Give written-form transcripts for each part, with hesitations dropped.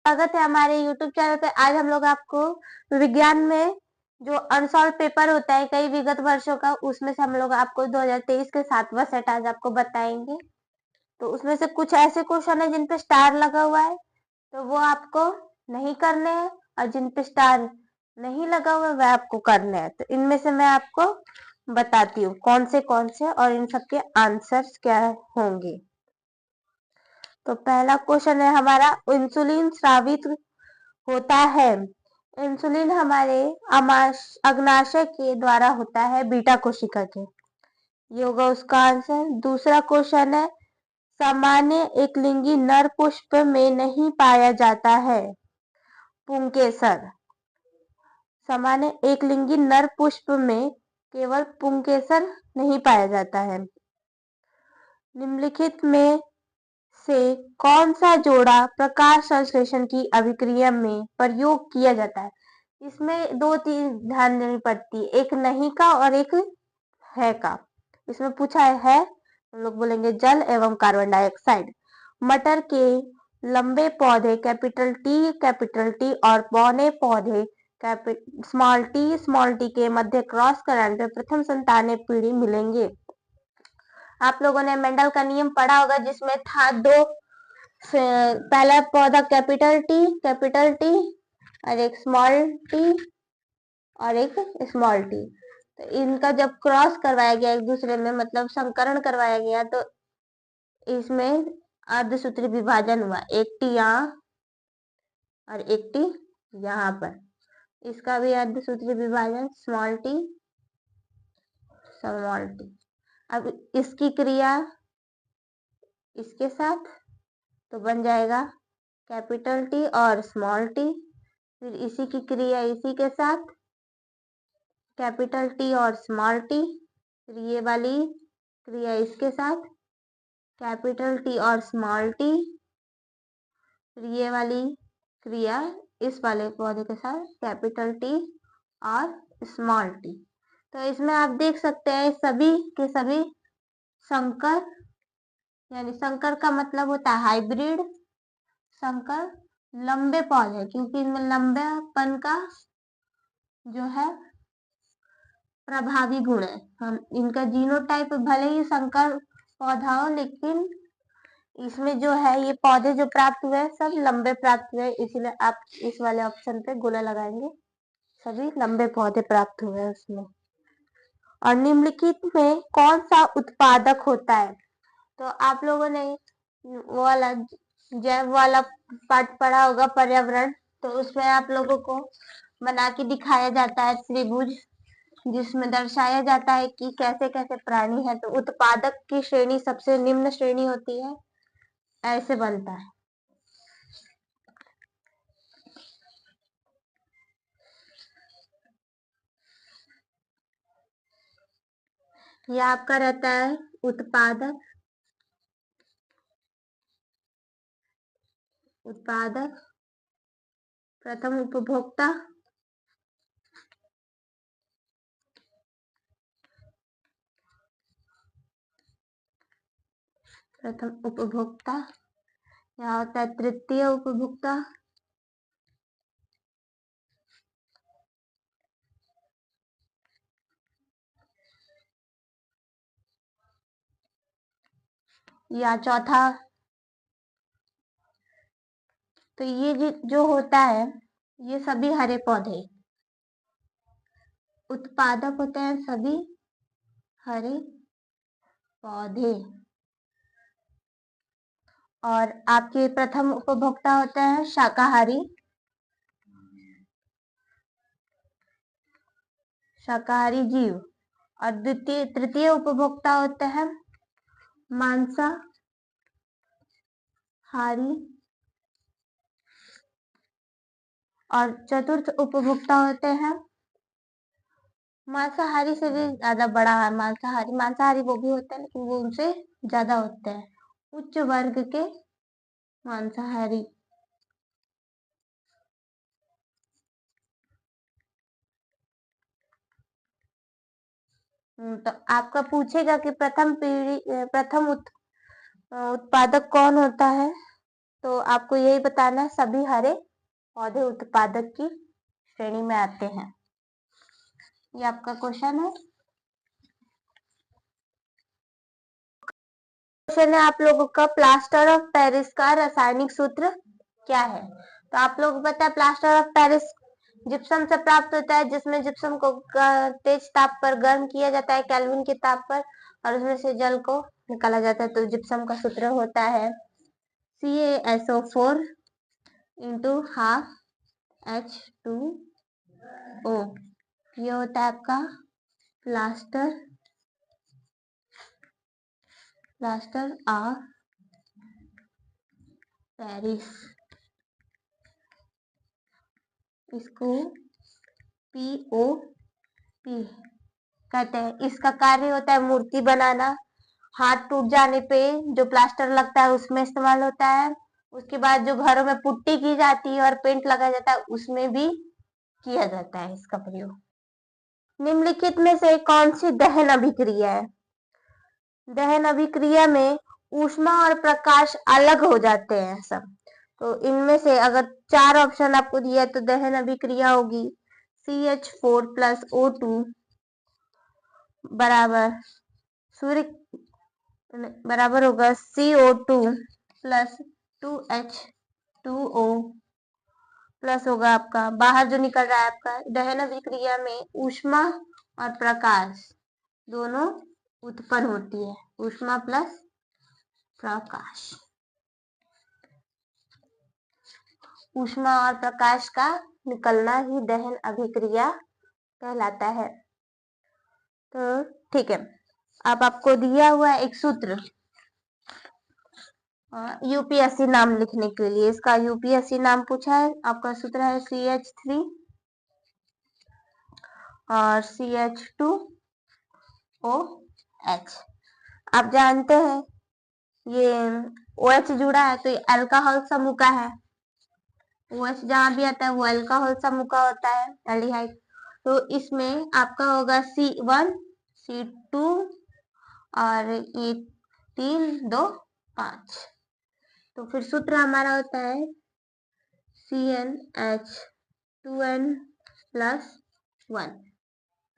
स्वागत है हमारे YouTube चैनल पे। आज हम लोग आपको विज्ञान में जो अनसॉल्व पेपर होता है कई विगत वर्षों का, उसमें से हम लोग आपको 2023 के 7वां सेट आज आपको बताएंगे। तो उसमें से कुछ ऐसे क्वेश्चन है जिन पे स्टार लगा हुआ है तो वो आपको नहीं करने हैं, और जिन पे स्टार नहीं लगा हुआ है वह आपको करने हैं। तो इनमें से मैं आपको बताती हूँ कौन से और इन सबके आंसर्स क्या होंगे। तो पहला क्वेश्चन है हमारा, इंसुलिन स्रावित होता है। इंसुलिन हमारे अग्नाशय के द्वारा होता है, बीटा कोशिका के। ये होगा उसका आंसर। दूसरा क्वेश्चन है, सामान्य एकलिंगी नर पुष्प में नहीं पाया जाता है। पुंकेसर। सामान्य एकलिंगी नर पुष्प में केवल पुंकेसर नहीं पाया जाता है। निम्नलिखित में से कौन सा जोड़ा प्रकाश संश्लेषण की अभिक्रिया में प्रयोग किया जाता है। इसमें दो चीज ध्यान देनी पड़ती है, एक नहीं का और एक है का। इसमें पूछा है हम लोग बोलेंगे जल एवं कार्बन डाइऑक्साइड। मटर के लंबे पौधे कैपिटल टी और पौने पौधे स्मॉल टी के मध्य क्रॉस कराने पर प्रथम संतानें पीढ़ी मिलेंगे। आप लोगों ने मेंडल का नियम पढ़ा होगा जिसमें था दो, पहला पौधा कैपिटल टी और एक स्मॉल टी और एक स्मॉल टी। तो इनका जब क्रॉस करवाया गया एक दूसरे में, मतलब संकरण करवाया गया, तो इसमें अर्धसूत्री विभाजन हुआ, एक टी यहाँ और एक टी यहाँ पर। इसका भी अर्धसूत्री विभाजन स्मॉल टी। अब इसकी क्रिया इसके साथ तो बन जाएगा कैपिटल टी और स्मॉल टी। फिर इसी की क्रिया इसी के साथ कैपिटल टी और स्मॉल टी। फिर ये वाली क्रिया इसके साथ कैपिटल टी और स्मॉल टी। फिर ये वाली क्रिया इस वाले पौधे के साथ कैपिटल टी और स्मॉल टी। तो इसमें आप देख सकते हैं सभी के सभी संकर, यानी संकर का मतलब होता है हाइब्रिड संकर लंबे पौधे, क्योंकि इनमें लंबेपन का जो है प्रभावी गुण है। हम इनका जीनोटाइप भले ही संकर पौधा हो, लेकिन इसमें जो है ये पौधे जो प्राप्त हुए सब लंबे प्राप्त हुए, इसलिए आप इस वाले ऑप्शन पे गोला लगाएंगे, सभी लंबे पौधे प्राप्त हुए उसमें। और निम्नलिखित में कौन सा उत्पादक होता है। तो आप लोगों ने वो वाला जैव वाला पाठ पढ़ा होगा पर्यावरण, तो उसमें आप लोगों को बना के दिखाया जाता है त्रिभुज, जिसमें दर्शाया जाता है कि कैसे कैसे प्राणी है। तो उत्पादक की श्रेणी सबसे निम्न श्रेणी होती है, ऐसे बनता है। यह आपका रहता है उत्पादक प्रथम उपभोक्ता, यहाँ होता है तृतीय उपभोक्ता, या चौथा। तो ये जो होता है ये सभी हरे पौधे उत्पादक होते हैं, सभी हरे पौधे। और आपके प्रथम उपभोक्ता होते हैं शाकाहारी जीव, और तृतीय उपभोक्ता होते हैं मांसाहारी, और चतुर्थ उपभोक्ता होते हैं मांसाहारी से भी ज्यादा बड़ा है। मांसाहारी वो भी होते हैं, लेकिन वो उनसे ज्यादा होते हैं, उच्च वर्ग के मांसाहारी। तो आपका पूछेगा कि प्रथम उत्पादक कौन होता है। तो आपको यही बताना है, सभी हरे पौधे उत्पादक की श्रेणी में आते हैं। ये आपका क्वेश्चन है। क्वेश्चन है आप लोगों का, प्लास्टर ऑफ पेरिस का रासायनिक सूत्र क्या है? तो आप लोगों को पता है प्लास्टर ऑफ पेरिस जिप्सम से प्राप्त होता है, जिसमें जिप्सम को तेज ताप पर गर्म किया जाता है, केल्विन के ताप पर, और उसमें से जल को निकाला जाता है। तो जिप्सम का सूत्र होता है CaSO4 इंटू हाफ H2O। ये होता है आपका प्लास्टर ऑफ पेरिस। इसको POP कहते हैं। इसका कार्य होता है मूर्ति बनाना, हाथ टूट जाने पे जो प्लास्टर लगता है उसमें इस्तेमाल होता है। उसके बाद जो घरों में पुट्टी की जाती है और पेंट लगाया जाता है उसमें भी किया जाता है इसका प्रयोग। निम्नलिखित में से कौन सी दहन अभिक्रिया है? दहन अभिक्रिया में ऊष्मा और प्रकाश अलग हो जाते हैं सब। तो इनमें से अगर 4 ऑप्शन आपको दिया तो दहन अभिक्रिया होगी CH4 प्लस O2 बराबर सूर्य बराबर होगा CO2 प्लस 2H2O प्लस होगा आपका बाहर जो निकल रहा है आपका दहन अभिक्रिया में ऊष्मा और प्रकाश दोनों उत्पन्न होती है। ऊष्मा प्लस प्रकाश, ऊष्मा और प्रकाश का निकलना ही दहन अभिक्रिया कहलाता है। तो ठीक है, अब आपको दिया हुआ एक सूत्र यूपीएससी नाम लिखने के लिए, इसका यूपीएससी नाम पूछा है। आपका सूत्र है CH3 और CH2OH। आप जानते हैं ये OH जुड़ा है तो ये अल्कोहल समूह का है। OH जहां भी आता है वो अल्कोहल समूह का होता है, एल्डिहाइड। तो इसमें आपका होगा C1 C2 और ये 3 2 5। तो फिर सूत्र हमारा होता है CnH2n प्लस 1।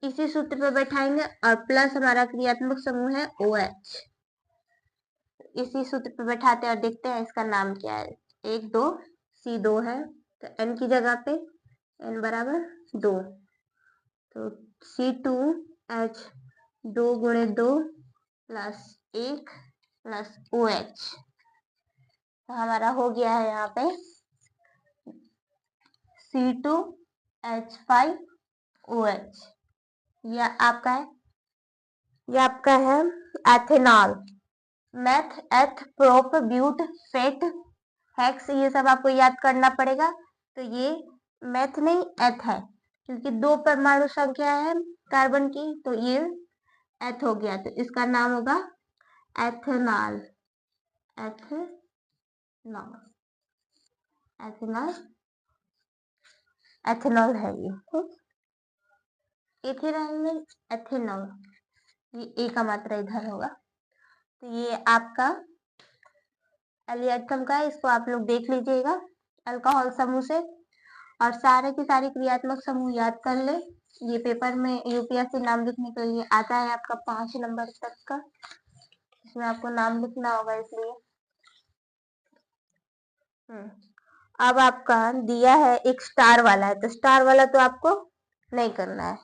इसी सूत्र पे बैठाएंगे और प्लस हमारा क्रियात्मक समूह है OH। इसी सूत्र पे बैठाते हैं और देखते हैं इसका नाम क्या है। 1 2 C2 है तो N की जगह पे N बराबर 2, तो C2H 2 गुणे 2 प्लस 1 प्लस OH। तो हमारा हो गया है यहाँ पे C2H5OH। यह आपका है एथेनॉल। मैथ, एथ, प्रोप, ब्यूट, फेट, हेक्स, ये सब आपको याद करना पड़ेगा। तो ये मैथ नहीं एथ है, क्योंकि 2 परमाणु संख्या है कार्बन की, तो ये एथ हो गया। तो इसका नाम होगा एथेनॉल। एथेनॉल है ये। इथेनॉल एथेनॉल, ये ए का मात्रा इधर होगा। तो ये आपका एलियटम का है, इसको आप लोग देख लीजिएगा अल्कोहल समूह से, और सारे की सारी क्रियात्मक समूह याद कर ले। ये पेपर में यूपीएससी नाम लिखने के लिए आता है आपका 5 नंबर तक का, इसमें आपको नाम लिखना होगा इसलिए। अब आपका दिया है एक स्टार वाला है, तो स्टार वाला तो आपको नहीं करना है।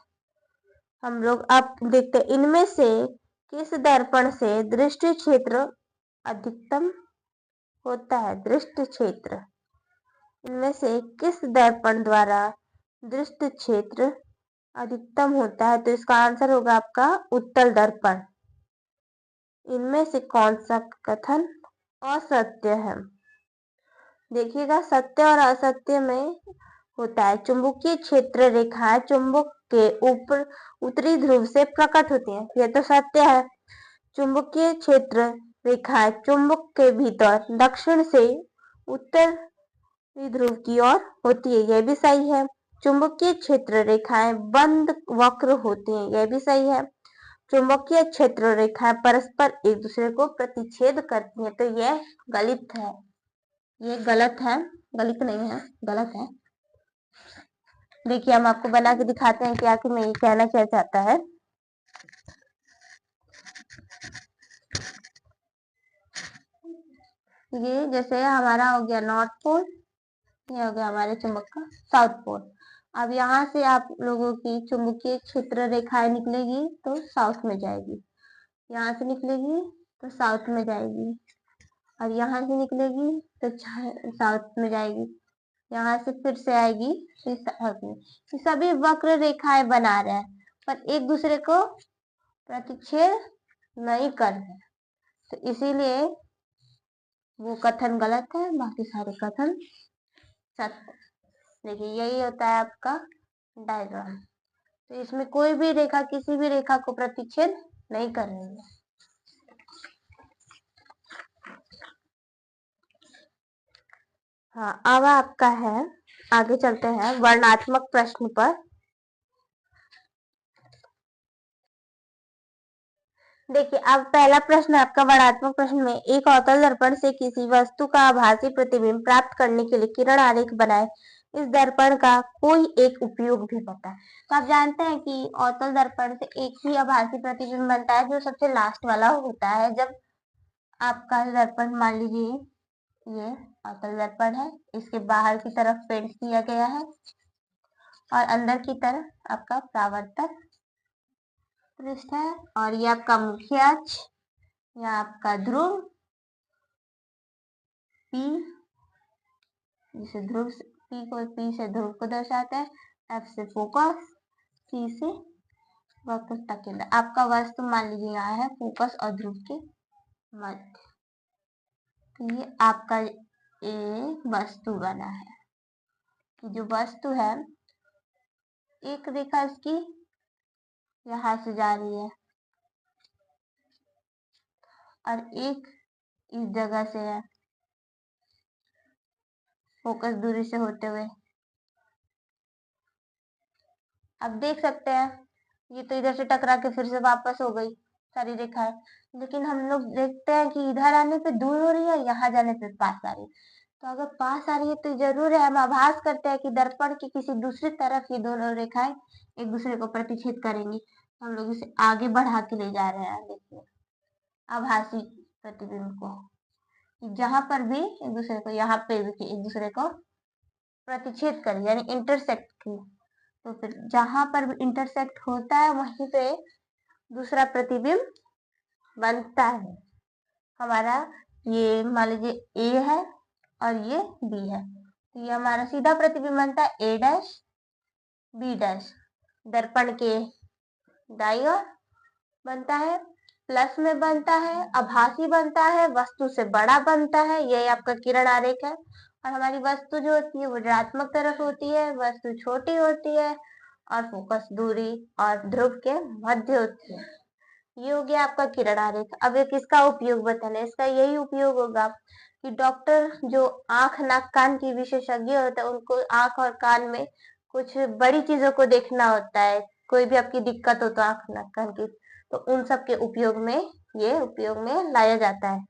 हम लोग अब देखते हैं इनमें से किस दर्पण से दृष्टि क्षेत्र अधिकतम होता है। दृष्टि क्षेत्र, इनमें से किस दर्पण द्वारा दृष्टि क्षेत्र अधिकतम होता है? तो इसका आंसर होगा आपका उत्तल दर्पण। इनमें से कौन सा कथन असत्य है? देखिएगा, सत्य और असत्य में होता है चुंबकीय क्षेत्र रेखाएं चुंबक के ऊपर उत्तरी ध्रुव से प्रकट होती हैं। यह तो सत्य है। चुंबकीय क्षेत्र रेखाएं चुंबक के भीतर दक्षिण से उत्तरी ध्रुव की ओर होती है, यह भी सही है। चुंबकीय क्षेत्र रेखाएं बंद वक्र होती हैं, यह भी सही है। चुंबकीय क्षेत्र रेखाएं परस्पर एक दूसरे को प्रतिच्छेद करती हैं, तो यह गलत है, ये गलत है, गलत नहीं है, गलत है। देखिए हम आपको बना के दिखाते हैं कि आखिर में ये कहना क्या चाहता है। ये जैसे हमारा हो गया नॉर्थ पोल, ये हो गया हमारे चुंबक का साउथ पोल। अब यहाँ से आप लोगों की चुंबकीय क्षेत्र रेखाएं निकलेगी तो साउथ में जाएगी, यहाँ से निकलेगी तो साउथ में जाएगी, और यहाँ से निकलेगी तो साउथ में जाएगी, यहाँ से फिर से आएगी तो साउथ में। ये सभी वक्र रेखाएं बना रहे हैं पर एक दूसरे को प्रतिच्छेद नहीं कर रहे, तो इसीलिए वो कथन गलत है, बाकी सारे कथन सत्य। देखिए यही होता है आपका डायग्राम। तो इसमें कोई भी रेखा किसी भी रेखा को प्रतिच्छेद नहीं कर रही है। हाँ अब आपका है, आगे चलते हैं वर्णनात्मक प्रश्न पर। देखिए अब पहला प्रश्न आपका वर्णनात्मक प्रश्न में, एक अवतल दर्पण से किसी वस्तु का आभासी प्रतिबिंब प्राप्त करने के लिए किरण आरेख बनाए, इस दर्पण का कोई एक उपयोग भी बताएं। तो आप जानते हैं कि अवतल दर्पण से एक ही आभासी प्रतिबिंब बनता है जो सबसे लास्ट वाला होता है। जब आपका दर्पण मान लीजिए ये अवतल दर्पण है, इसके बाहर की तरफ पेंट किया गया है और अंदर की तरफ आपका परावर्तक पृष्ठ है, और ये आपका मुख्य अक्ष, यह आपका ध्रुव P, जिसे ध्रुव P से ध्रुव को दर्शाता है, F से फोकस, C से वक्रता केंद्र। आपका वस्तु मान लीजिए यहाँ है फोकस और ध्रुव के मध्य। तो ये आपका वस्तु बना है कि जो वस्तु है एक रेखा इसकी यहाँ से जा रही है और एक इस जगह से है फोकस दूरी से होते हुए। अब देख सकते हैं ये तो इधर से टकरा के फिर से वापस हो गई सारी रेखाएं, लेकिन हम लोग देखते हैं कि इधर आने पे दूर हो रही है, यहाँ जाने पे पास आ रही है। तो अगर पास आ रही है तो जरूर है, हम आभास करते हैं कि दर्पण की किसी दूसरी तरफ ये दोनों रेखाएं एक दूसरे को प्रतिच्छेद करेंगी। हम लोग इसे आगे बढ़ा के ले जा रहे हैं। देखिए आभासी प्रतिबिंब को जहां पर भी एक दूसरे को, यहाँ पे भी एक दूसरे को प्रतिच्छेद करें यानी इंटरसेक्ट की, तो फिर जहां पर भी इंटरसेक्ट होता है वहीं पे दूसरा प्रतिबिंब बनता है। हमारा ये मान लीजिए ए है और ये बी है, तो ये हमारा सीधा प्रतिबिंब बनता है ए डैश बी डैश। दर्पण के दाईं ओर बनता है, प्लस में बनता है, आभासी बनता है, वस्तु से बड़ा बनता है, यही आपका किरण आरेख है। और हमारी वस्तु जो होती है वो ऋणात्मक तरफ होती है, वस्तु छोटी होती है और फोकस दूरी और ध्रुव के मध्य होती है। ये हो गया आपका किरण आरेख। अब एक इसका उपयोग बताना, इसका यही उपयोग होगा कि डॉक्टर जो आंख नाक कान की विशेषज्ञ होता है उनको आंख और कान में कुछ बड़ी चीजों को देखना होता है, कोई भी आपकी दिक्कत हो तो आंख नाक कान की, तो उन सब के उपयोग में ये उपयोग में लाया जाता है।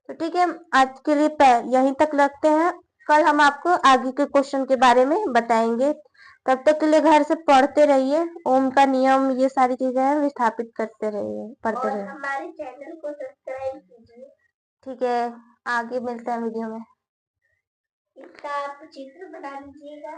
तो ठीक है, आज के लिए यहीं तक रखते हैं, कल हम आपको आगे के क्वेश्चन के बारे में बताएंगे। तब तक के लिए घर से पढ़ते रहिए, ओम का नियम ये सारी चीजें हैं विस्थापित करते रहिए, पढ़ते रहिए। हमारे चैनल को सब्सक्राइब कीजिए। ठीक है, आगे मिलते हैं वीडियो में। इसका आप चित्र बना लीजिएगा।